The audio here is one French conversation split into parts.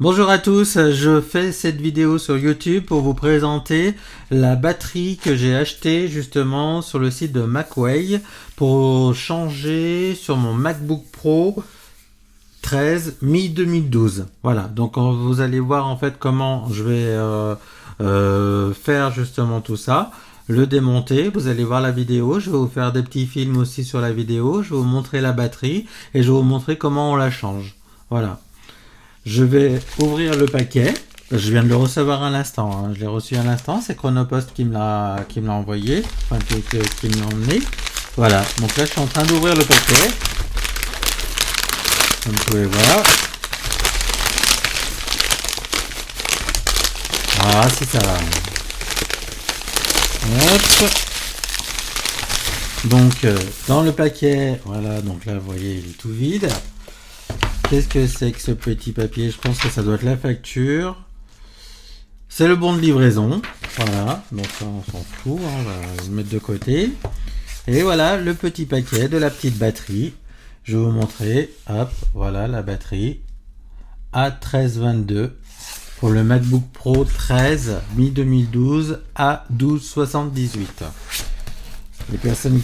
Bonjour à tous, je fais cette vidéo sur YouTube pour vous présenter la batterie que j'ai achetée justement sur le site de Macway pour changer sur mon MacBook Pro 13 mi-2012. Voilà, donc vous allez voir en fait comment je vais faire justement tout ça, le démonter. Vous allez voir la vidéo, je vais vous faire des petits films aussi sur la vidéo, je vais vous montrer la batterie et je vais vous montrer comment on la change. Voilà. Je vais ouvrir le paquet. Je viens de le recevoir à l'instant. Je l'ai reçu à l'instant. C'est Chronopost qui me l'a envoyé. Enfin, qui me l'a emmené. Voilà. Donc là, je suis en train d'ouvrir le paquet. Comme vous pouvez voir. Ah, si ça va. Hop. Donc, dans le paquet, voilà. Donc là, vous voyez, il est tout vide. Qu'est-ce que c'est que ce petit papier? Je pense que ça doit être la facture. C'est le bon de livraison. Voilà, donc ça on s'en fout, on va le mettre de côté. Et voilà le petit paquet de la petite batterie. Je vais vous montrer. Hop, voilà la batterie A1322 pour le MacBook Pro 13 mi-2012 A1278. Les personnes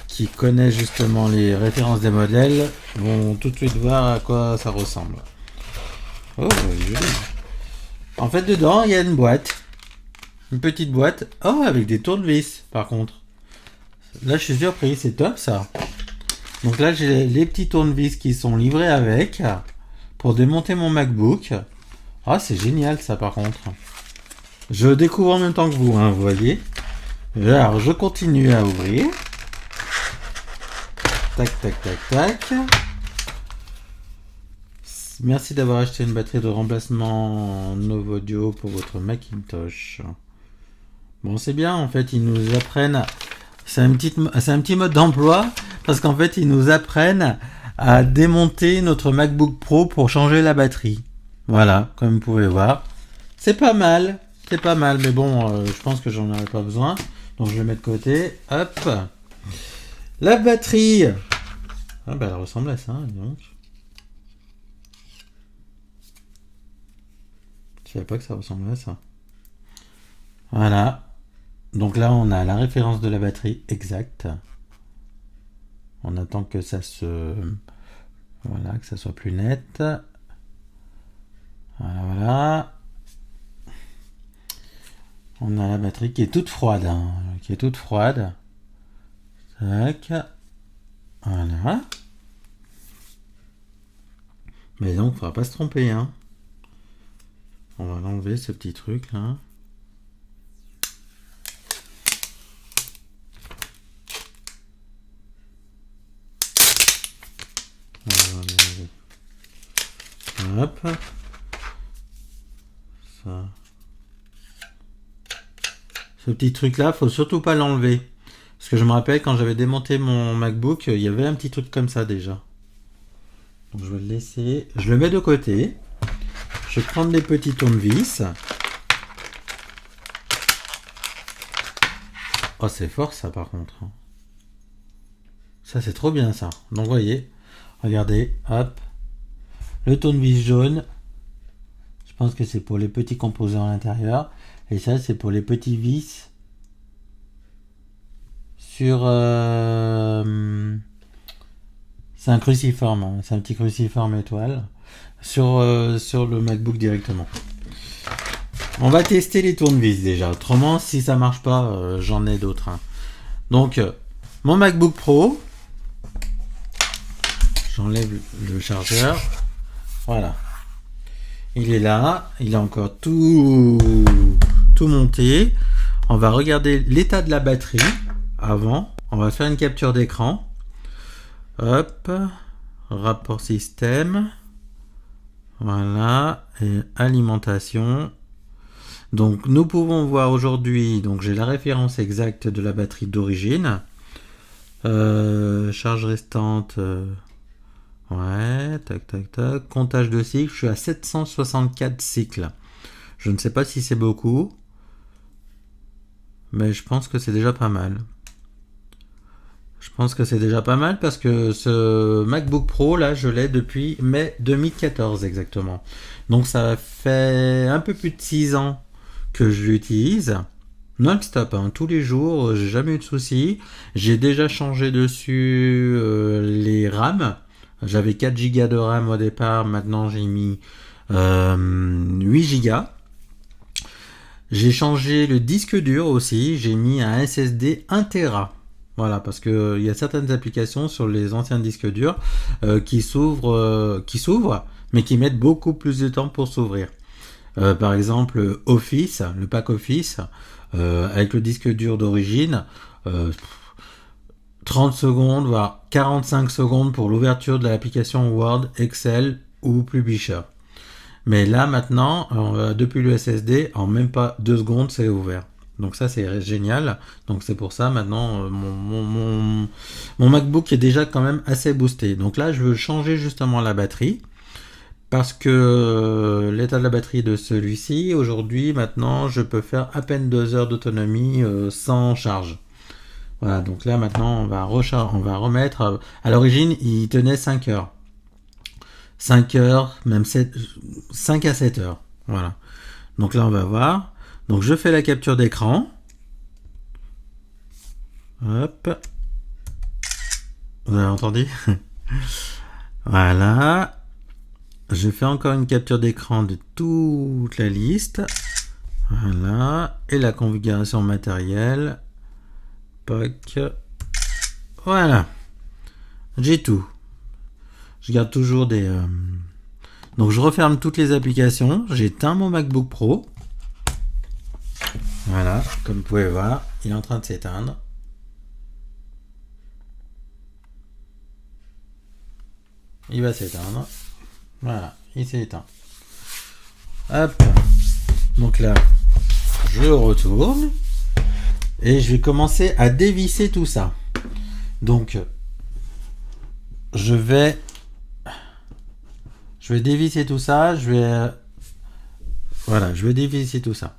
qui connaissent justement les références des modèles vont tout de suite voir à quoi ça ressemble. Oh, joli. En fait, dedans, il y a une boîte. Une petite boîte. Oh, avec des tournevis, par contre. Là, je suis surpris. C'est top, ça. Donc là, j'ai les petits tournevis qui sont livrés avec pour démonter mon MacBook. Ah, c'est génial, ça, par contre. Je découvre en même temps que vous, hein, vous voyez. Alors, je continue à ouvrir. Tac, tac, tac, tac. Merci d'avoir acheté une batterie de remplacement Novodio pour votre Macintosh. Bon, c'est bien, en fait, ils nous apprennent... C'est un petit mode d'emploi, parce qu'en fait, ils nous apprennent à démonter notre MacBook Pro pour changer la batterie. Voilà, comme vous pouvez voir. C'est pas mal, mais bon, je pense que j'en aurais pas besoin. Donc, je le mets de côté. Hop. La batterie... Ah bah elle ressemble à ça, donc. Je savais pas que ça ressemblait à ça. Voilà. Donc là, on a la référence de la batterie exacte. On attend que ça se... Voilà, que ça soit plus net. Voilà, voilà. On a la batterie qui est toute froide. Hein, qui est toute froide. Tac. Voilà. Mais donc, il ne faudra pas se tromper, hein. On va l'enlever, ce petit truc, là. Hop. Ça. Ce petit truc-là, faut surtout pas l'enlever. Parce que je me rappelle, quand j'avais démonté mon MacBook, il y avait un petit truc comme ça, déjà. Donc, je vais le laisser. Je le mets de côté. Je vais prendre des petits tournevis. Oh, c'est fort ça par contre. Ça c'est trop bien ça. Donc vous voyez, regardez, hop. Le tournevis jaune. Je pense que c'est pour les petits composants à l'intérieur. Et ça c'est pour les petits vis. Sur... c'est un cruciforme. Hein. C'est un petit cruciforme étoile. Sur le MacBook directement. On va tester les tournevis déjà. Autrement, si ça marche pas, j'en ai d'autres. Hein. Donc, mon MacBook Pro. J'enlève le chargeur. Voilà. Il est là. Il est encore tout monté. On va regarder l'état de la batterie avant. On va faire une capture d'écran. Hop. Rapport système. Voilà, et alimentation. Donc nous pouvons voir aujourd'hui, donc j'ai la référence exacte de la batterie d'origine. Charge restante, ouais, tac tac tac. Comptage de cycles, je suis à 764 cycles. Je ne sais pas si c'est beaucoup, mais je pense que c'est déjà pas mal. Je pense que c'est déjà pas mal parce que ce MacBook Pro là, je l'ai depuis mai 2014 exactement. Donc ça fait un peu plus de 6 ans que je l'utilise. Non-stop, hein, tous les jours, j'ai jamais eu de soucis. J'ai déjà changé dessus les RAM. J'avais 4 Go de RAM au départ, maintenant j'ai mis 8 Go. J'ai changé le disque dur aussi, j'ai mis un SSD 1 Tera. Voilà, parce que il y a certaines applications sur les anciens disques durs qui s'ouvrent, mais qui mettent beaucoup plus de temps pour s'ouvrir. Par exemple, Office, le pack Office, avec le disque dur d'origine, 30 secondes, voire 45 secondes pour l'ouverture de l'application Word, Excel ou Publisher. Mais là, maintenant, depuis le SSD, en même pas 2 secondes, c'est ouvert. Donc ça, c'est génial. Donc c'est pour ça, maintenant, mon MacBook est déjà quand même assez boosté. Donc là, je veux changer justement la batterie. Parce que l'état de la batterie de celui-ci, aujourd'hui, maintenant, je peux faire à peine 2 heures d'autonomie sans charge. Voilà, donc là, maintenant, on va remettre... à l'origine, il tenait 5 heures. 5 heures, même 5 à 7 heures. Voilà. Donc là, on va voir. Donc, je fais la capture d'écran. Hop. Vous avez entendu? Voilà. Je fais encore une capture d'écran de toute la liste. Voilà. Et la configuration matérielle. POC. Voilà. J'ai tout. Je garde toujours des... Donc je referme toutes les applications. J'éteins mon MacBook Pro. Voilà. Comme vous pouvez voir, il est en train de s'éteindre. Il va s'éteindre. Voilà, il s'est éteint. Hop. Donc là, je retourne. Et je vais commencer à dévisser tout ça. Donc, je vais dévisser tout ça. Voilà, je vais dévisser tout ça.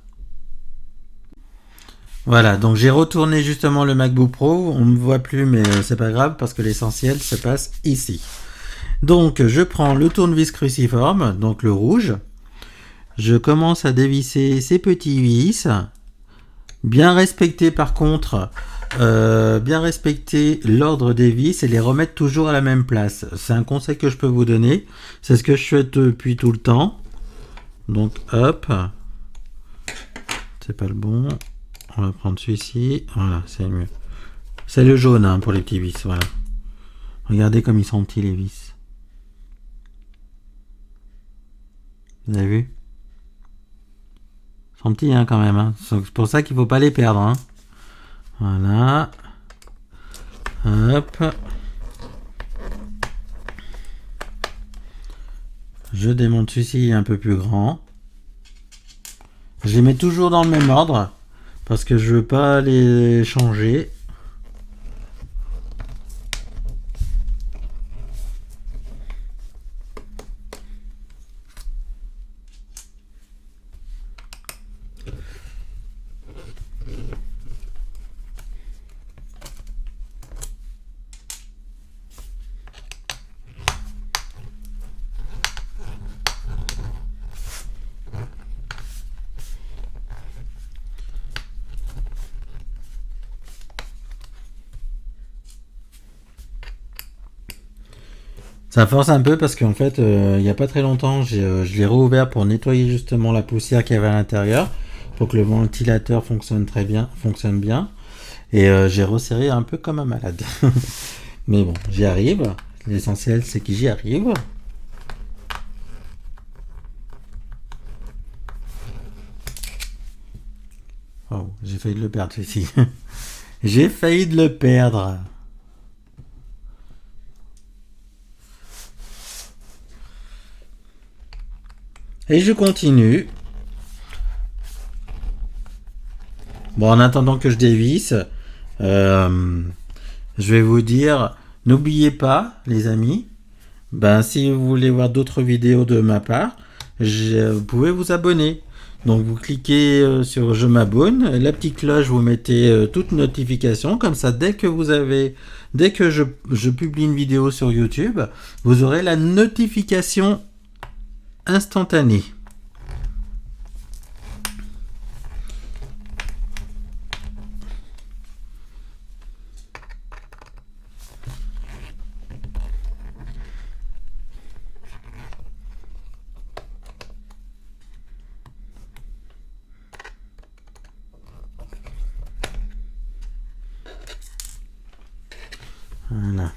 Voilà, donc j'ai retourné justement le MacBook Pro. On ne me voit plus, mais c'est pas grave parce que l'essentiel se passe ici. Donc, je prends le tournevis cruciforme, donc le rouge. Je commence à dévisser ces petits vis. Bien respecter par contre, bien respecter l'ordre des vis et les remettre toujours à la même place. C'est un conseil que je peux vous donner. C'est ce que je fais depuis tout le temps. Donc, hop. C'est pas le bon. On va prendre celui-ci. Voilà, c'est mieux. C'est le jaune hein, pour les petits vis. Voilà. Regardez comme ils sont petits les vis. Vous avez vu? Ils sont petits hein, quand même. Hein. C'est pour ça qu'il ne faut pas les perdre. Hein. Voilà. Hop. Je démonte celui-ci un peu plus grand. Je les mets toujours dans le même ordre. Parce que je veux pas les changer. Ça force un peu parce qu'en fait, il n'y a pas très longtemps, je l'ai rouvert pour nettoyer justement la poussière qu'il y avait à l'intérieur, pour que le ventilateur fonctionne bien. Et j'ai resserré un peu comme un malade. Mais bon, j'y arrive. L'essentiel, c'est que j'y arrive. Oh, j'ai failli de le perdre ici. J'ai failli de le perdre. Et je continue. Bon, en attendant que je dévisse, je vais vous dire, n'oubliez pas, les amis, si vous voulez voir d'autres vidéos de ma part, vous pouvez vous abonner. Donc vous cliquez sur je m'abonne, la petite cloche, vous mettez toute notification, comme ça dès que je publie une vidéo sur YouTube, vous aurez la notification instantanée. Voilà.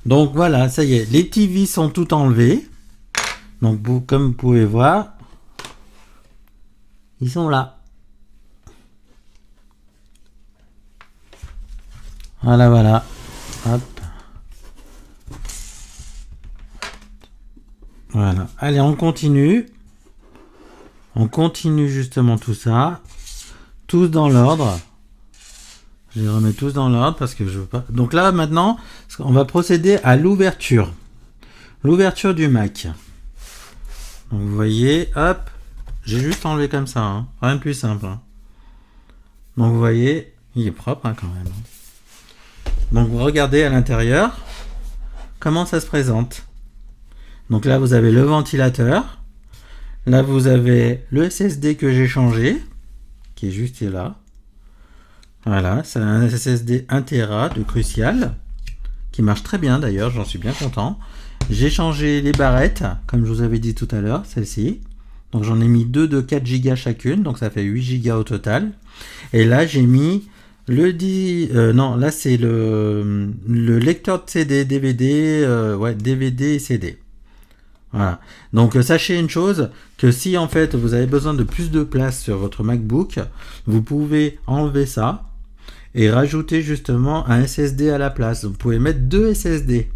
Donc voilà, ça y est, les petits vis sont tout enlevés. Donc comme vous pouvez voir, ils sont là. Voilà, voilà. Hop. Voilà. Allez, on continue. On continue justement tout ça. Tous dans l'ordre. Je les remets tous dans l'ordre parce que je veux pas. Donc là, maintenant, on va procéder à l'ouverture. L'ouverture du Mac. Donc vous voyez, hop. J'ai juste enlevé comme ça. Hein. Rien de plus simple. Hein. Donc vous voyez, il est propre hein, quand même. Donc vous regardez à l'intérieur comment ça se présente. Donc là, vous avez le ventilateur. Là, vous avez le SSD que j'ai changé, qui est juste là. Voilà, c'est un SSD 1 Tera de Crucial, qui marche très bien d'ailleurs, j'en suis bien content. J'ai changé les barrettes, comme je vous avais dit tout à l'heure, celle-ci. Donc j'en ai mis deux de 4 Go chacune, donc ça fait 8 Go au total. Et là, j'ai mis le non, là c'est le lecteur de CD, DVD, ouais, DVD et CD. Voilà. Donc sachez une chose, que si en fait vous avez besoin de plus de place sur votre MacBook, vous pouvez enlever ça et rajouter justement un SSD à la place. Vous pouvez mettre 2 SSD.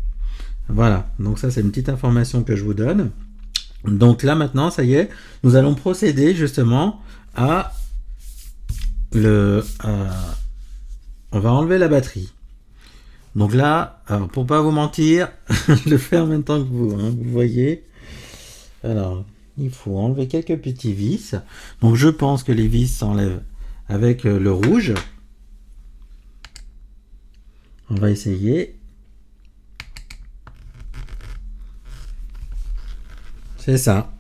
Voilà, donc ça c'est une petite information que je vous donne. Donc là maintenant, ça y est, nous allons procéder justement à on va enlever la batterie. Donc là, alors pour pas vous mentir, je le fais en même temps que vous, hein, vous voyez. Alors, il faut enlever quelques petits vis. Donc je pense que les vis s'enlèvent avec le rouge. On va essayer. C'est ça.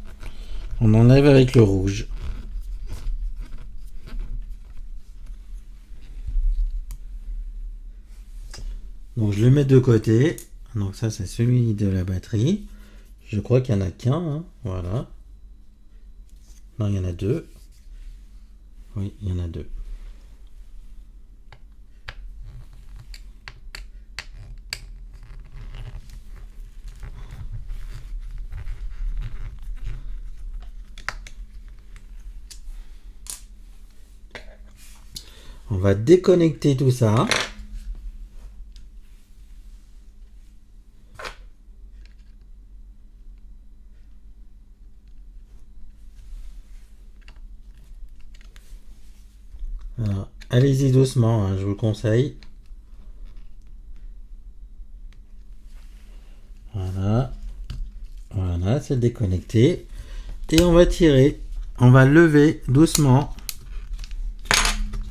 On enlève avec le rouge. Donc je le mets de côté. Donc ça c'est celui de la batterie. Je crois qu'il n'y en a qu'un. Hein. Voilà. Non, il y en a deux. Oui, il y en a deux. On va déconnecter tout ça. Alors, allez-y doucement, hein, je vous le conseille. Voilà. Voilà, c'est déconnecté. Et on va tirer. On va lever doucement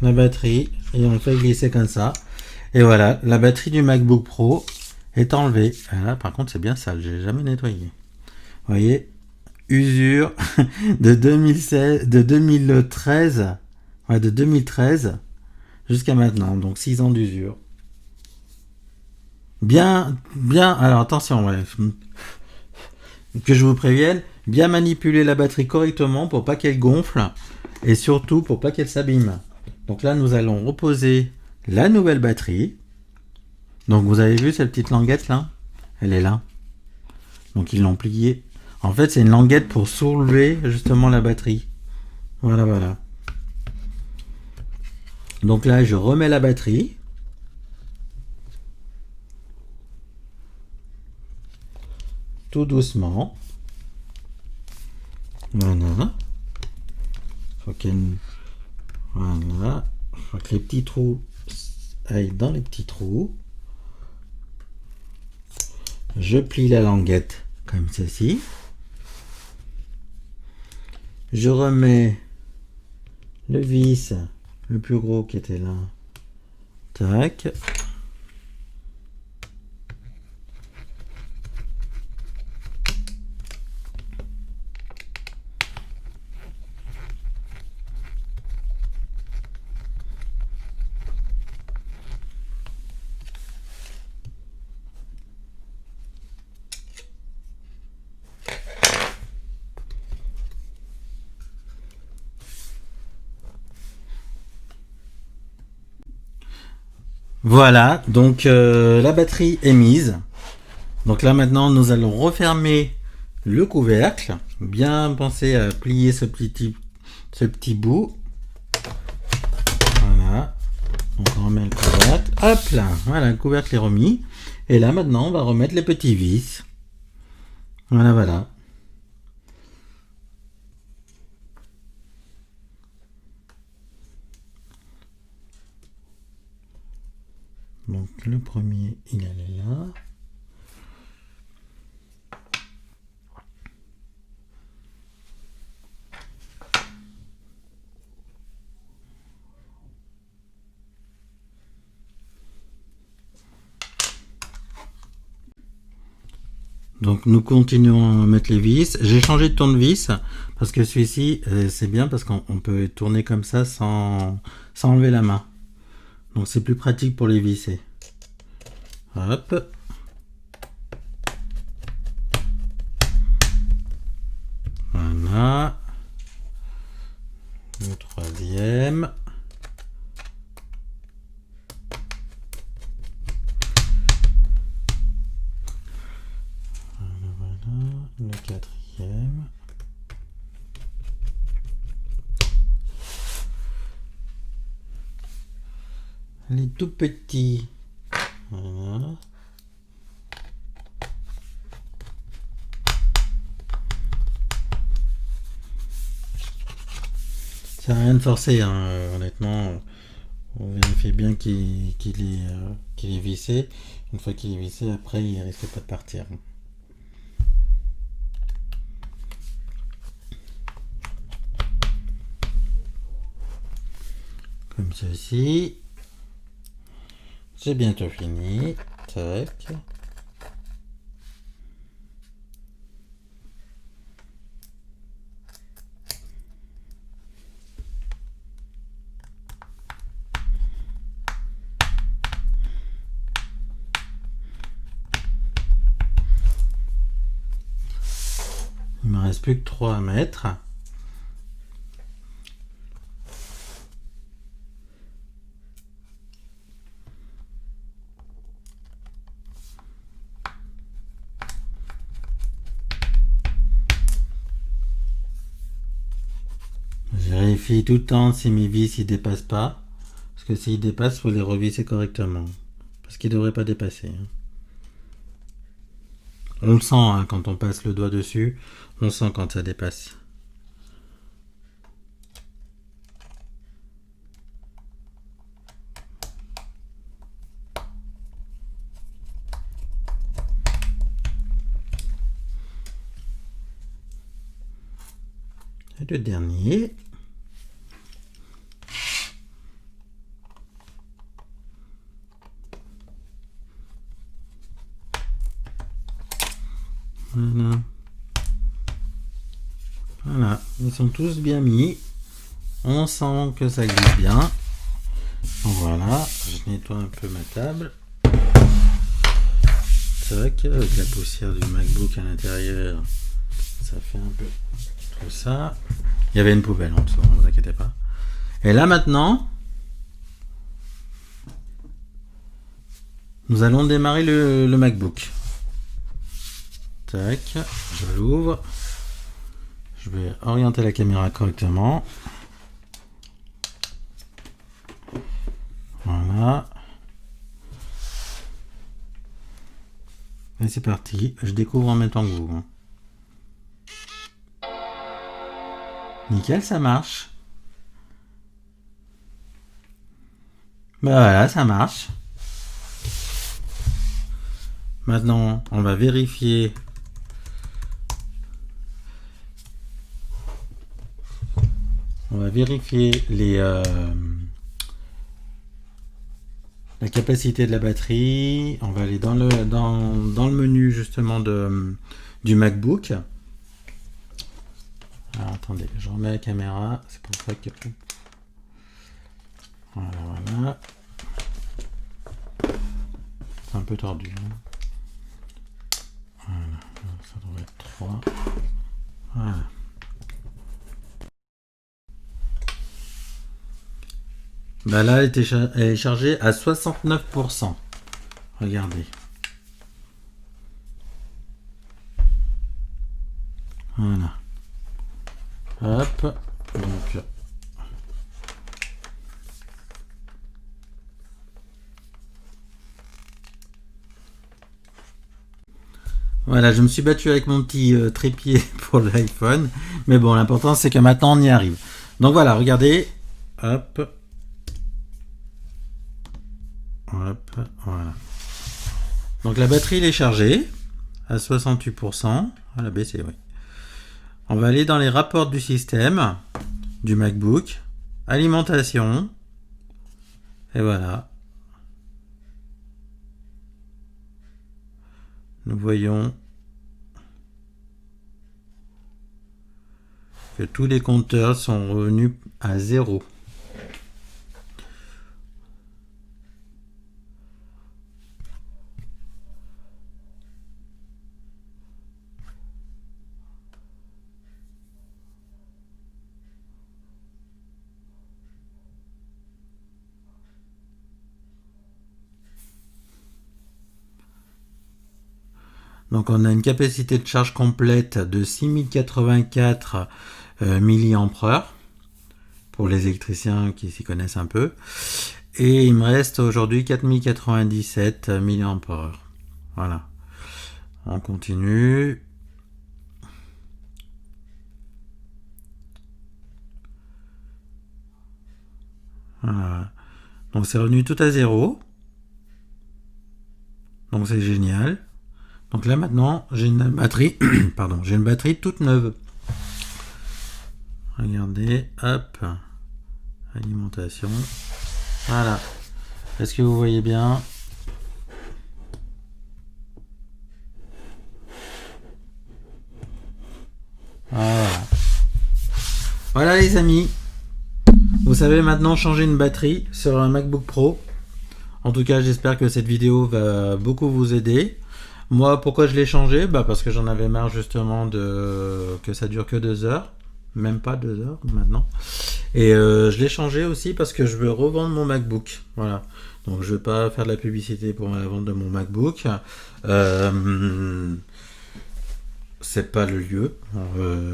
la batterie et on le fait glisser comme ça. Et voilà, la batterie du MacBook Pro est enlevée. Là, par contre, c'est bien sale, j'ai jamais nettoyé. Vous voyez, usure de 2016, de 2013, ouais, de 2013 jusqu'à maintenant, donc 6 ans d'usure. Bien, alors attention, ouais, que je vous prévienne, bien manipuler la batterie correctement pour pas qu'elle gonfle et surtout pour pas qu'elle s'abîme. Donc là, nous allons reposer la nouvelle batterie. Donc vous avez vu cette petite languette là? Elle est là. Donc ils l'ont pliée. En fait, c'est une languette pour soulever justement la batterie. Voilà, voilà. Donc là, je remets la batterie. Tout doucement. Voilà. Faut qu'elle... Voilà. Faut que les petits trous aillent dans les petits trous. Je plie la languette comme ceci. Je remets le vis, le plus gros qui était là. Tac. Voilà, donc la batterie est mise. Donc là maintenant nous allons refermer le couvercle. Bien penser à plier ce petit bout. Voilà. Donc on remet le couvercle. Hop là, voilà, le couvercle est remis. Et là maintenant on va remettre les petits vis. Voilà, voilà. Donc le premier il allait là. Donc nous continuons à mettre les vis. J'ai changé de tournevis parce que celui-ci c'est bien parce qu'on peut tourner comme ça sans enlever la main. Donc c'est plus pratique pour les visser. Hop. Voilà. Le troisième. Voilà. Le quatrième. Les tout petits. Voilà. Ça n'a rien de forcé, hein. Honnêtement. On vérifie bien qu'il est vissé. Une fois qu'il est vissé, après il risque pas de partir. Comme ceci. C'est bientôt fini. Tac. Il me reste plus que 3 à mettre. Je vérifie tout le temps si mes vis ne dépassent pas. Parce que s'ils dépassent, il faut les revisser correctement. Parce qu'ils ne devraient pas dépasser. On le sent hein, quand on passe le doigt dessus. On sent quand ça dépasse. Et le dernier. Voilà. Voilà, ils sont tous bien mis. On sent que ça glisse bien. Donc voilà, je nettoie un peu ma table. Tac, avec la poussière du MacBook à l'intérieur, ça fait un peu tout ça. Il y avait une poubelle en dessous, ne vous inquiétez pas. Et là maintenant, nous allons démarrer le MacBook. Tac, je l'ouvre. Je vais orienter la caméra correctement. Voilà. Et c'est parti. Je découvre en même temps que vous. Nickel, ça marche. Ben voilà, ça marche. Maintenant, on va vérifier On va vérifier la capacité de la batterie. On va aller dans le menu justement du MacBook. Alors attendez, je remets la caméra. C'est pour ça que... Voilà. C'est un peu tordu. Voilà, ça devrait être 3. Voilà. Bah là, elle est chargée à 69%. Regardez. Voilà. Hop. Donc. Voilà, je me suis battu avec mon petit trépied pour l'iPhone. Mais bon, l'important c'est que maintenant on y arrive. Donc voilà, regardez. Hop. Hop, voilà. Donc la batterie elle est chargée à 68%. Elle a baissé, oui. On va aller dans les rapports du système du MacBook. Alimentation. Et voilà. Nous voyons que tous les compteurs sont revenus à 0. Donc on a une capacité de charge complète de 6084 mAh pour les électriciens qui s'y connaissent un peu. Et il me reste aujourd'hui 4097 mAh. Voilà. On continue. Voilà. Donc c'est revenu tout à 0. Donc c'est génial. Donc là maintenant j'ai une batterie, pardon, j'ai une batterie toute neuve. Regardez, hop, alimentation. Voilà. Est-ce que vous voyez bien? Voilà. Voilà les amis. Vous savez maintenant changer une batterie sur un MacBook Pro. En tout cas, j'espère que cette vidéo va beaucoup vous aider. Moi, pourquoi je l'ai changé? Parce que j'en avais marre justement que ça dure que 2 heures. Même pas 2 heures maintenant. Et je l'ai changé aussi parce que je veux revendre mon MacBook. Voilà. Donc je ne vais pas faire de la publicité pour la vente de mon MacBook. C'est pas le lieu,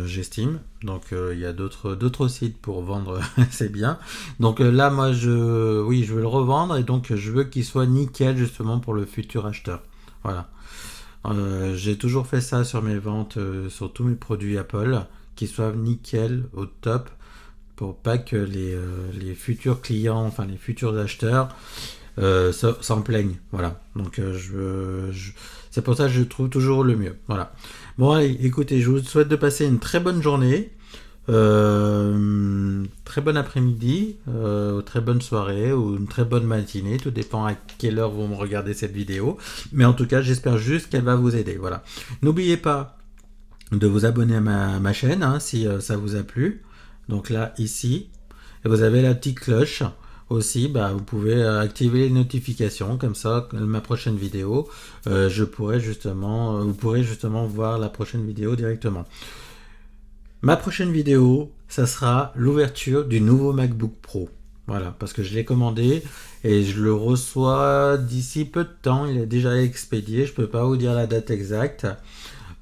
j'estime. Donc il y a d'autres sites pour vendre, c'est bien. Donc là, moi, je veux le revendre et donc je veux qu'il soit nickel justement pour le futur acheteur. Voilà. J'ai toujours fait ça sur mes ventes, sur tous mes produits Apple, qu'ils soient nickel, au top, pour pas que les futurs clients, enfin les futurs acheteurs, s'en plaignent. Voilà. Donc c'est pour ça que je trouve toujours le mieux. Voilà. Bon, allez, écoutez, je vous souhaite de passer une très bonne journée, très bon après-midi, très bonne soirée ou une très bonne matinée. Tout dépend à quelle heure vous me regardez cette vidéo. Mais en tout cas, j'espère juste qu'elle va vous aider. Voilà. N'oubliez pas de vous abonner à ma chaîne si ça vous a plu. Donc là, ici, et vous avez la petite cloche. Aussi, vous pouvez activer les notifications, comme ça, ma prochaine vidéo, vous pourrez justement voir la prochaine vidéo directement. Ma prochaine vidéo, ça sera l'ouverture du nouveau MacBook Pro. Voilà, parce que je l'ai commandé et je le reçois d'ici peu de temps. Il est déjà expédié, je peux pas vous dire la date exacte.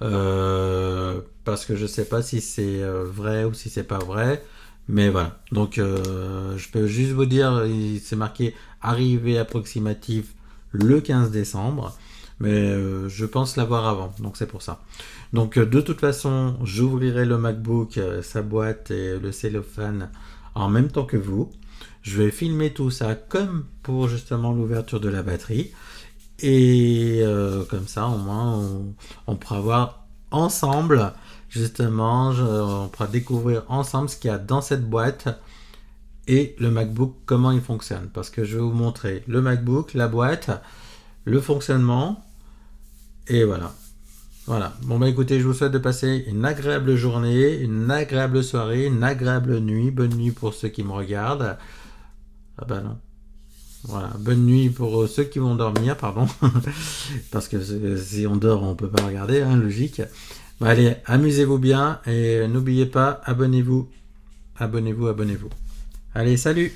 Parce que je sais pas si c'est vrai ou si c'est pas vrai. Mais voilà, donc je peux juste vous dire, c'est marqué arrivée approximative le 15 décembre, mais je pense l'avoir avant, donc c'est pour ça. Donc de toute façon, j'ouvrirai le MacBook, sa boîte et le cellophane en même temps que vous. Je vais filmer tout ça comme pour justement l'ouverture de la batterie. Et comme ça, au moins, on pourra voir ensemble Justement, on pourra découvrir ensemble ce qu'il y a dans cette boîte et le MacBook, comment il fonctionne. Parce que je vais vous montrer le MacBook, la boîte, le fonctionnement, et voilà. Voilà. Bon bah écoutez, je vous souhaite de passer une agréable journée, une agréable soirée, une agréable nuit. Bonne nuit pour ceux qui me regardent. Ah bah non. Voilà. Bonne nuit pour ceux qui vont dormir, pardon. Parce que si on dort, on peut pas regarder, hein, logique. Bah allez, amusez-vous bien et n'oubliez pas, abonnez-vous. Abonnez-vous, abonnez-vous. Allez, salut!